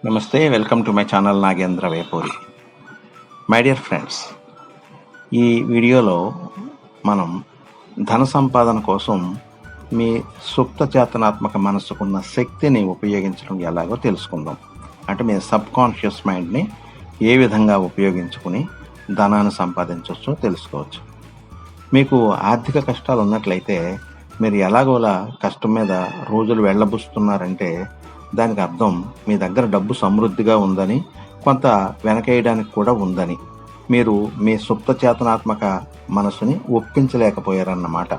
నమస్తే, welcome to my channel Nagendra Vepuri. My dear friends, ఈ వీడియోలో మనం ధన సంపాదన కోసం మీ సుప్త చేతనాత్మక మనసుకున్న శక్తిని ఉపయోగించడం ఎలాగో తెలుసుకుందాం. అంటే మీ సబ్ కాన్షియస్ మైండ్ని ఏ విధంగా ఉపయోగించుకుని ధనాన్ని సంపాదించవచ్చో తెలుసుకోవచ్చు. మీకు ఆర్థిక కష్టాలు ఉన్నట్లయితే మీరు ఎలాగోలా కష్టం మీద రోజులు వెళ్ళబుస్తున్నారంటే దానికి అర్థం మీ దగ్గర డబ్బు సమృద్ధిగా ఉందని, కొంత వెనకేయడానికి కూడా ఉందని మీరు మీ సుప్త చేతనాత్మక మనసుని ఒప్పించలేకపోయారన్నమాట.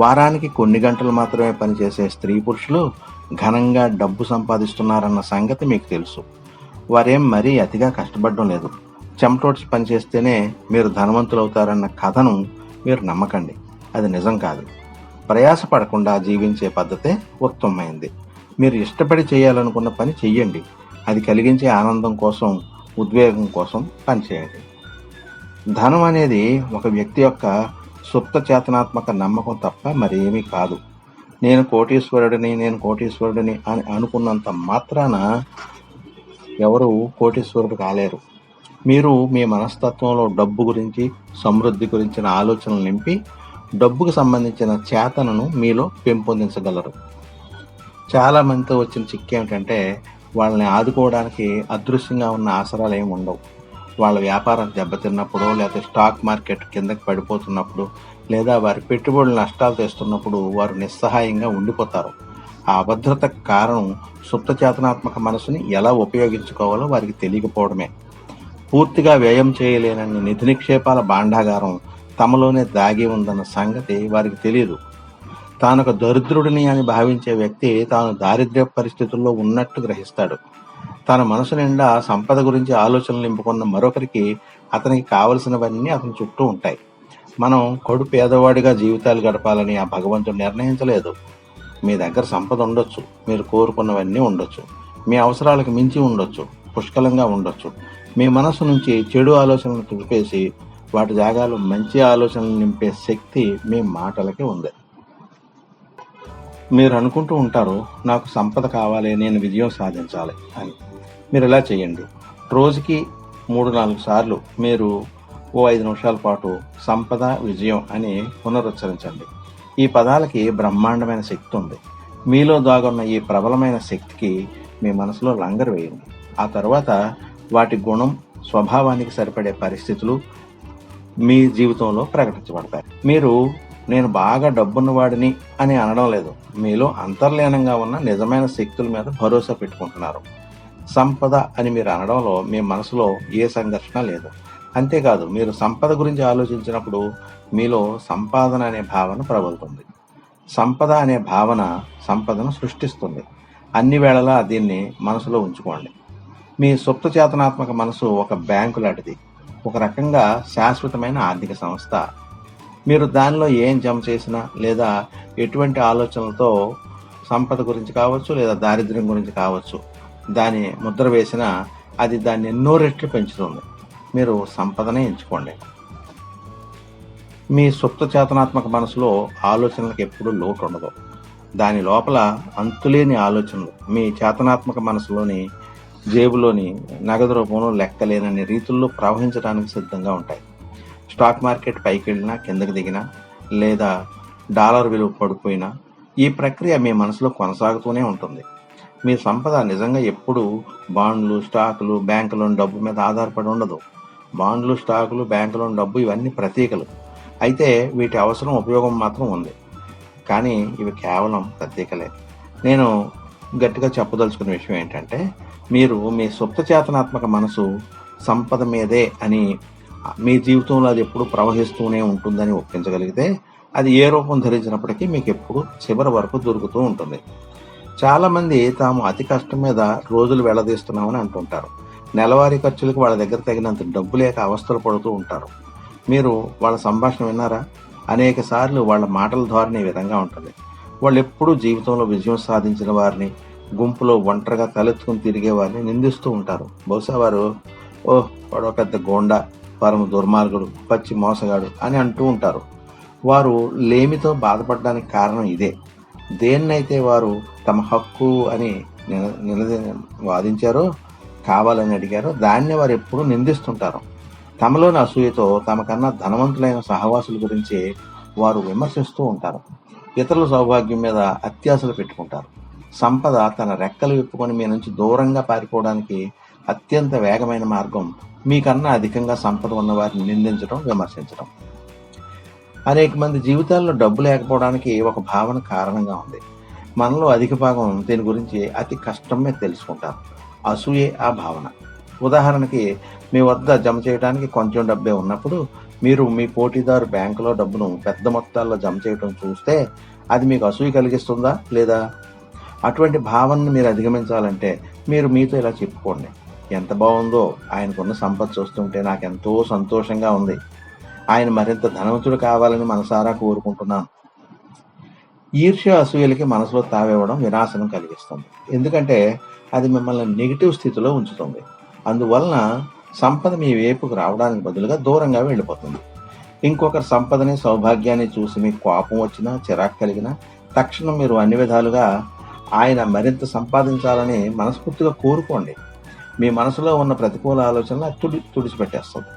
వారానికి కొన్ని గంటలు మాత్రమే పనిచేసే స్త్రీ పురుషులు ఘనంగా డబ్బు సంపాదిస్తున్నారన్న సంగతి మీకు తెలుసు. వారేం మరీ అతిగా కష్టపడడం లేదు. చెమటోడ్చి పనిచేస్తేనే మీరు ధనవంతులవుతారన్న కథను మీరు నమ్మకండి, అది నిజం కాదు. ప్రయాసపడకుండా జీవించే పద్ధతే ఉత్తమమైంది. మీరు ఇష్టపడి చేయాలనుకున్న పని చెయ్యండి. అది కలిగించే ఆనందం కోసం, ఉద్వేగం కోసం పనిచేయండి. ధనం అనేది ఒక వ్యక్తి యొక్క సుప్త చేతనాత్మక నమ్మకం తప్ప మరేమీ కాదు. నేను కోటీశ్వరుడిని అని అనుకున్నంత మాత్రాన ఎవరు కోటీశ్వరుడు కాలేరు. మీరు మీ మనస్తత్వంలో డబ్బు గురించి, సమృద్ధి గురించిన ఆలోచనలు నింపి డబ్బుకు సంబంధించిన చేతనను మీలో పెంపొందించగలరు. చాలా మందితో వచ్చిన చిక్కు ఏమిటంటే వాళ్ళని ఆదుకోవడానికి అదృశ్యంగా ఉన్న ఆసరాలు ఏమి ఉండవు. వాళ్ళ వ్యాపారం దెబ్బతిన్నప్పుడు, లేదా స్టాక్ మార్కెట్ కిందకి పడిపోతున్నప్పుడు, లేదా వారి పెట్టుబడులు నష్టాలు తెస్తున్నప్పుడు వారు నిస్సహాయంగా ఉండిపోతారు. ఆ అభద్రతకు కారణం సుప్త చేతనాత్మక మనసుని ఎలా ఉపయోగించుకోవాలో వారికి తెలియకపోవడమే. పూర్తిగా వ్యయం చేయలేనన్ని నిధి నిక్షేపాల భాండాగారం తమలోనే దాగి ఉందన్న సంగతి వారికి తెలియదు. తానొక దరిద్రుడిని అని భావించే వ్యక్తి తాను దారిద్ర్య పరిస్థితుల్లో ఉన్నట్టు గ్రహిస్తాడు. తన మనసు నిండా సంపద గురించి ఆలోచనలు నింపుకున్న మరొకరికి అతనికి కావలసినవన్నీ అతని చుట్టూ ఉంటాయి. మనం కడు పేదవాడిగా జీవితాలు గడపాలని ఆ భగవంతుడు నిర్ణయించలేదు. మీ దగ్గర సంపద ఉండొచ్చు, మీరు కోరుకున్నవన్నీ ఉండొచ్చు, మీ అవసరాలకు మించి ఉండొచ్చు, పుష్కలంగా ఉండొచ్చు. మీ మనసు నుంచి చెడు ఆలోచనలు తుడిపేసి వాటి జాగాలో మంచి ఆలోచనలు నింపే శక్తి మీ మాటలకి ఉంది. మీరు అనుకుంటూ ఉంటారు, నాకు సంపద కావాలి, నేను విజయం సాధించాలి అని. మీరు ఇలా చేయండి. రోజుకి 3-4 సార్లు మీరు 5 నిమిషాల పాటు సంపద, విజయం అని పునరుచ్చరించండి. ఈ పదాలకి బ్రహ్మాండమైన శక్తి ఉంది. మీలో దాగున్న ఈ ప్రబలమైన శక్తికి మీ మనసులో లంగరు వేయండి. ఆ తర్వాత వాటి గుణం, స్వభావానికి సరిపడే పరిస్థితులు మీ జీవితంలో ప్రకటించబడతాయి. మీరు నేను బాగా డబ్బున్నవాడిని అని అనడం లేదు. మీలో అంతర్లీనంగా ఉన్న నిజమైన శక్తుల మీద భరోసా పెట్టుకుంటున్నారు. సంపద అని మీరు అనడంలో మీ మనసులో ఏ సంఘర్షణ లేదు. అంతేకాదు, మీరు సంపద గురించి ఆలోచించినప్పుడు మీలో సంపాదన అనే భావన ప్రబలుతుంది. సంపద అనే భావన సంపదను సృష్టిస్తుంది. అన్ని వేళలా దీన్ని మనసులో ఉంచుకోండి. మీ సుప్త చేతనాత్మక మనసు ఒక బ్యాంకు లాంటిది, ఒక రకంగా శాశ్వతమైన ఆర్థిక సంస్థ. మీరు దానిలో ఏం జమ చేసినా, లేదా ఎటువంటి ఆలోచనలతో సంపద గురించి కావచ్చు, లేదా దారిద్ర్యం గురించి కావచ్చు, దాని ముద్ర వేసినా అది దాన్ని ఎన్నో రెట్లు పెంచుతుంది. మీరు సంపదనే ఎంచుకోండి. మీ సుప్త చేతనాత్మక మనసులో ఆలోచనలకు ఎప్పుడూ లోటు ఉండదు. దాని లోపల అంతులేని ఆలోచనలు మీ చేతనాత్మక మనసులోని జేబులోని నగదు రూపంలో లెక్కలేనన్ని రీతుల్లో ప్రవహించడానికి సిద్ధంగా ఉంటాయి. స్టాక్ మార్కెట్ పైకి వెళ్ళినా, కిందకి దిగినా, లేదా డాలర్ విలువ పడిపోయినా ఈ ప్రక్రియ మీ మనసులో కొనసాగుతూనే ఉంటుంది. మీ సంపద నిజంగా ఎప్పుడూ బాండ్లు, స్టాకులు, బ్యాంకులోని డబ్బు మీద ఆధారపడి ఉండదు. బాండ్లు, స్టాకులు, బ్యాంకులోని డబ్బు ఇవన్నీ ప్రతీకలు. అయితే వీటి అవసరం, ఉపయోగం మాత్రం ఉంది. కానీ ఇవి కేవలం ప్రతీకలే. నేను గట్టిగా చెప్పదలుచుకున్న విషయం ఏంటంటే, మీరు మీ సుప్త చేతనాత్మక మనసు సంపద మీదే అని, మీ జీవితంలో అది ఎప్పుడు ప్రవహిస్తూనే ఉంటుందని ఒప్పించగలిగితే అది ఏ రూపం ధరించినప్పటికీ మీకు ఎప్పుడు చివరి వరకు దొరుకుతూ ఉంటుంది. చాలామంది తాము అతి కష్టం మీద రోజులు వెళ్లదీస్తున్నామని అంటుంటారు. నెలవారీ ఖర్చులకు వాళ్ళ దగ్గర తగినంత డబ్బు లేక అవస్థలు పడుతూ ఉంటారు. మీరు వాళ్ళ సంభాషణ విన్నారా? అనేక సార్లు వాళ్ళ మాటల ధోరణి ఈ విధంగా ఉంటుంది. వాళ్ళు ఎప్పుడూ జీవితంలో విజయం సాధించిన వారిని, గుంపులో ఒంటరిగా తలెత్తుకుని తిరిగే వారిని నిందిస్తూ ఉంటారు. బహుశా వారు వాడో పెద్ద గోండా, పరమ దుర్మార్గుడు, పచ్చి మోసగాడు అని అంటూ ఉంటారు. వారు లేమితో బాధపడడానికి కారణం ఇదే. దేన్నైతే వారు తమ హక్కు అని వాదించారో, కావాలని అడిగారో దాన్ని వారు ఎప్పుడూ నిందిస్తుంటారు. తమలోని అసూయతో తమకన్నా ధనవంతులైన సహవాసుల గురించి వారు విమర్శిస్తూ ఉంటారు. ఇతరుల సౌభాగ్యం మీద అత్యాశలు పెట్టుకుంటారు. సంపద తన రెక్కలు విప్పుకొని మీ నుంచి దూరంగా పారిపోవడానికి అత్యంత వేగమైన మార్గం మీకన్నా అధికంగా సంపద ఉన్న వారిని నిందించడం, విమర్శించడం. అనేక మంది జీవితాల్లో డబ్బు లేకపోవడానికి ఒక భావన కారణంగా ఉంది. మనలో అధిక భాగం దీని గురించి అతి కష్టమే తెలుసుకుంటారు. అసూయే ఆ భావన. ఉదాహరణకి, మీ వద్ద జమ చేయడానికి కొంచెం డబ్బే ఉన్నప్పుడు మీరు మీ పోటీదారు బ్యాంకులో డబ్బును పెద్ద మొత్తాల్లో జమ చేయడం చూస్తే అది మీకు అసూయ కలిగిస్తుందా లేదా? అటువంటి భావనను మీరు అధిగమించాలంటే మీరు మీతో ఇలా చెప్పుకోండి: ఎంత బాగుందో, ఆయనకున్న సంపద చూస్తుంటే నాకెంతో సంతోషంగా ఉంది. ఆయన మరింత ధనవంతుడు కావాలని మనసారా కోరుకుంటున్నాను. ఈర్ష్య, అసూయలకి మనసులో తావివ్వడం వినాశనం కలిగిస్తుంది. ఎందుకంటే అది మిమ్మల్ని నెగిటివ్ స్థితిలో ఉంచుతుంది. అందువలన సంపద మీ వైపుకు రావడానికి బదులుగా దూరంగా వెళ్ళిపోతుంది. ఇంకొకరి సంపదని, సౌభాగ్యాన్ని చూసి మీకు కోపం వచ్చినా, చిరాకు కలిగినా తక్షణం మీరు అన్ని విధాలుగా ఆయన మరింత సంపాదించాలని మనస్ఫూర్తిగా కోరుకోండి. మీ మనసులో ఉన్న ప్రతికూల ఆలోచనలు తుడిచిపెట్టేస్తుంది.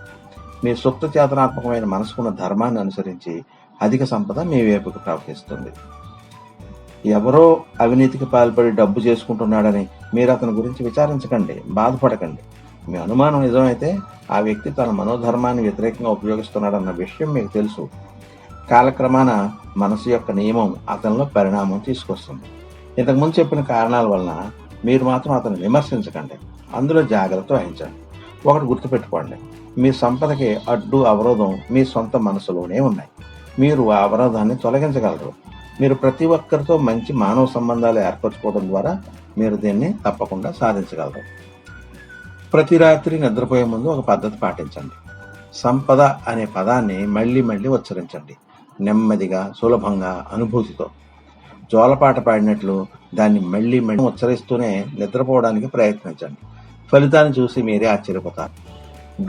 మీ సుప్త చేతనాత్మకమైన మనసుకున్న ధర్మాన్ని అనుసరించి అధిక సంపద మీ వైపుకు ప్రవహిస్తుంది. ఎవరో అవినీతికి పాల్పడి డబ్బు చేసుకుంటున్నాడని మీరు అతని గురించి విచారించకండి, బాధపడకండి. మీ అనుమానం నిజమైతే ఆ వ్యక్తి తన మనోధర్మాన్ని వ్యతిరేకంగా ఉపయోగిస్తున్నాడన్న విషయం మీకు తెలుసు. కాలక్రమాన మనసు యొక్క నియమం అతనిలో పరిణామం తీసుకొస్తుంది. ఇంతకుముందు చెప్పిన కారణాల వలన మీరు మాత్రం అతను విమర్శించకండి, అందులో జాగ్రత్త వహించండి. ఒకటి గుర్తుపెట్టుకోండి: మీ సంపదకి అడ్డు, అవరోధం మీ సొంత మనసులోనే ఉన్నాయి. మీరు ఆ అవరోధాన్ని తొలగించగలరు. మీరు ప్రతి ఒక్కరితో మంచి మానవ సంబంధాలు ఏర్పరచుకోవడం ద్వారా మీరు దీన్ని తప్పకుండా సాధించగలరు. ప్రతి రాత్రి నిద్రపోయే ముందు ఒక పద్ధతి పాటించండి. సంపద అనే పదాన్ని మళ్ళీ మళ్ళీ ఉచ్చరించండి, నెమ్మదిగా, సులభంగా, అనుభూతితో. జోలపాట పాడినట్లు దాన్ని మళ్ళీ మళ్ళీ ఉచ్చరిస్తూనే నిద్రపోవడానికి ప్రయత్నించండి. ఫలితాన్ని చూసి మీరే ఆశ్చర్యపోతారు.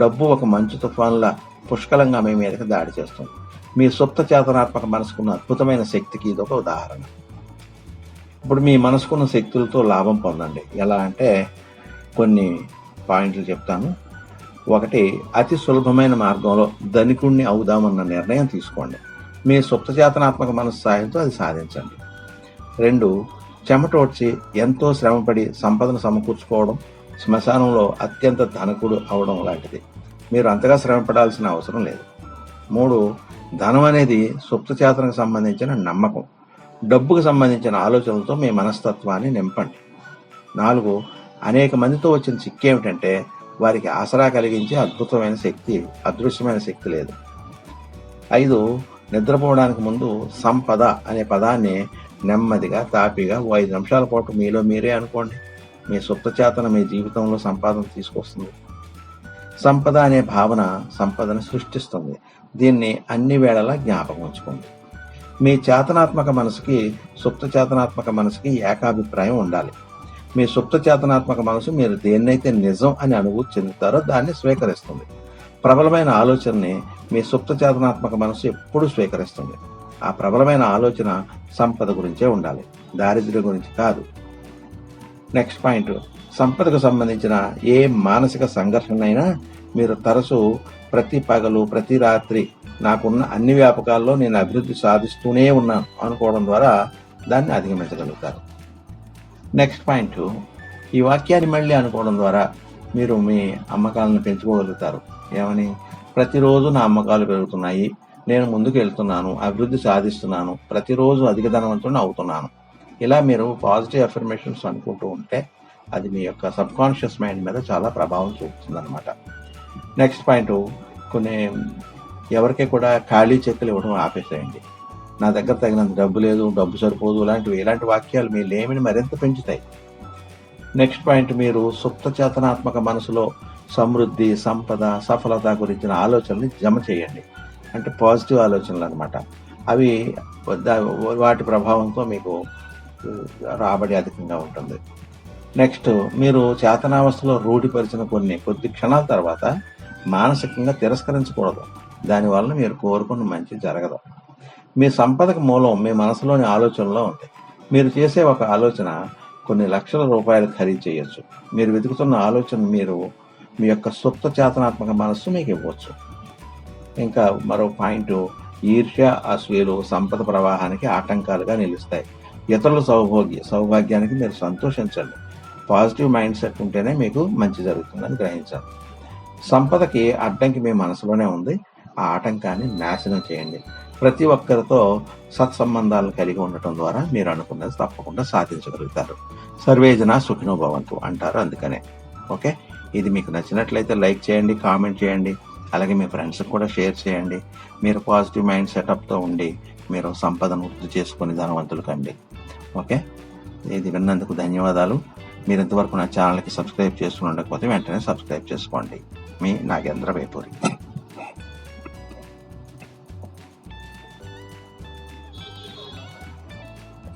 డబ్బు ఒక మంచు తుఫాన్లా పుష్కలంగా మీ మీదకి దాడి చేస్తుంది. మీ సుప్త చేతనాత్మక మనసుకున్న అద్భుతమైన శక్తికి ఇదొక ఉదాహరణ. ఇప్పుడు మీ మనసుకున్న శక్తులతో లాభం పొందండి. ఎలా అంటే కొన్ని పాయింట్లు చెప్తాను. ఒకటి, అతి సులభమైన మార్గంలో ధనికుణ్ణి అవుదామన్న నిర్ణయం తీసుకోండి. మీ సుప్త చేతనాత్మక మనసు సాయంతో అది సాధించండి. 2, చెమటోడ్చి ఎంతో శ్రమపడి సంపదను సమకూర్చుకోవడం శ్మశానంలో అత్యంత ధనకుడు అవడం లాంటిది. మీరు అంతగా శ్రమపడాల్సిన అవసరం లేదు. 3, ధనం అనేది సుప్త చేతనకు సంబంధించిన నమ్మకం. డబ్బుకు సంబంధించిన ఆలోచనలతో మీ మనస్తత్వాన్ని నింపండి. 4, అనేక మందితో వచ్చిన చిక్కేమిటంటే వారికి ఆసరా కలిగించే అదృశ్యమైన శక్తి లేదు. 5, నిద్రపోవడానికి ముందు సంపద అనే పదాన్ని నెమ్మదిగా, తాపిగా 5 నిమిషాల పాటు మీలో మీరే అనుకోండి. మీ సుప్త చేతన మీ జీవితంలో సంపాదన తీసుకొస్తుంది. సంపద అనే భావన సంపదను సృష్టిస్తుంది. దీన్ని అన్ని వేళలా జ్ఞాపకం ఉంచుకోండి. మీ చేతనాత్మక మనసుకి, సుప్త చేతనాత్మక మనసుకి ఏకాభిప్రాయం ఉండాలి. మీ సుప్త చేతనాత్మక మనసు మీరు దేన్నైతే నిజం అని అనుభూతి చెందుతారో దాన్ని స్వీకరిస్తుంది. ప్రబలమైన ఆలోచనని మీ సుప్త చేతనాత్మక మనసు ఎప్పుడూ స్వీకరిస్తుంది. ఆ ప్రబలమైన ఆలోచన సంపద గురించే ఉండాలి, దారిద్ర్యం గురించి కాదు. నెక్స్ట్ పాయింట్, సంపదకు సంబంధించిన ఏ మానసిక సంఘర్షణైనా మీరు తరచూ ప్రతి పగలు, ప్రతి రాత్రి నాకున్న అన్ని వ్యాపకాల్లో నేను అభివృద్ధి సాధిస్తూనే ఉన్నాను అనుకోవడం ద్వారా దాన్ని అధిగమించగలుగుతారు. నెక్స్ట్ పాయింట్, ఈ వాక్యాన్ని మళ్ళీ అనుకోవడం ద్వారా మీరు మీ అమ్మకాలను పెంచుకోగలుగుతారు. ఏమని? ప్రతిరోజు నా అమ్మకాలు పెరుగుతున్నాయి, నేను ముందుకు వెళ్తున్నాను, అభివృద్ధి సాధిస్తున్నాను, ప్రతిరోజు అధిక ధనవంతుడిని అవుతున్నాను. ఇలా మీరు పాజిటివ్ అఫర్మేషన్స్ అనుకుంటూ ఉంటే అది మీ యొక్క సబ్ కాన్షియస్ మైండ్ మీద చాలా ప్రభావం చూపుతుంది అనమాట. నెక్స్ట్ పాయింట్, ఎవరికి కూడా ఖాళీ చెక్కులు ఇవ్వడం ఆపేసేయండి. నా దగ్గర తగినంత డబ్బు లేదు, డబ్బు సరిపోదు, ఇలాంటి వాక్యాలు మీ లేమిని మరింత పెంచుతాయి. నెక్స్ట్ పాయింట్, మీరు సుప్త చేతనాత్మక మనసులో సమృద్ధి, సంపద, సఫలత గురించిన ఆలోచనలు జమ చేయండి. అంటే పాజిటివ్ ఆలోచనలు అనమాట. అవి వాటి ప్రభావంతో మీకు రాబడి అధికంగా ఉంటుంది. నెక్స్ట్, మీరు చేతనావస్థలో రూఢిపరిచిన కొద్ది క్షణాల తర్వాత మానసికంగా తిరస్కరించకూడదు. దానివల్ల మీరు కోరుకున్న మంచి జరగదు. మీ సంపదకు మూలం మీ మనసులోని ఆలోచనలో ఉంది. మీరు చేసే ఒక ఆలోచన కొన్ని లక్షల రూపాయలు ఖరీదు చేయొచ్చు. మీరు వెతుకుతున్న ఆలోచన మీ యొక్క సుప్త చేతనాత్మక మనస్సు మీకు ఇవ్వచ్చు. ఇంకా మరో పాయింట్, ఈర్ష్య, అసూయలు సంపద ప్రవాహానికి ఆటంకాలుగా నిలుస్తాయి. ఇతరుల సౌభాగ్యానికి మీరు సంతోషించండి. పాజిటివ్ మైండ్ సెట్ ఉంటేనే మీకు మంచి జరుగుతుందని గ్రహించాలి. సంపదకి అడ్డంకి మీ మనసులోనే ఉంది. ఆ ఆటంకాన్ని నాశనం చేయండి. ప్రతి ఒక్కరితో సత్సంబంధాలను కలిగి ఉండటం ద్వారా మీరు అనుకున్నది తప్పకుండా సాధించగలుగుతారు. సర్వేజన సుఖినో భవంతు అంటారు, అందుకనే. ఓకే, ఇది మీకు నచ్చినట్లయితే లైక్ చేయండి, కామెంట్ చేయండి, అలాగే మీ ఫ్రెండ్స్కి కూడా షేర్ చేయండి. మీరు పాజిటివ్ మైండ్ సెటప్తో ఉండి మీరు సంపదను వృద్ధి చేసుకుని ధనవంతులు కండి. ఓకే, ఇది విన్నందుకు ధన్యవాదాలు. మీరు ఇంతవరకు నా ఛానల్కి సబ్స్క్రైబ్ చేసుకుని ఉండకపోతే వెంటనే సబ్స్క్రైబ్ చేసుకోండి. మీ నాగేంద్ర వేపూరి.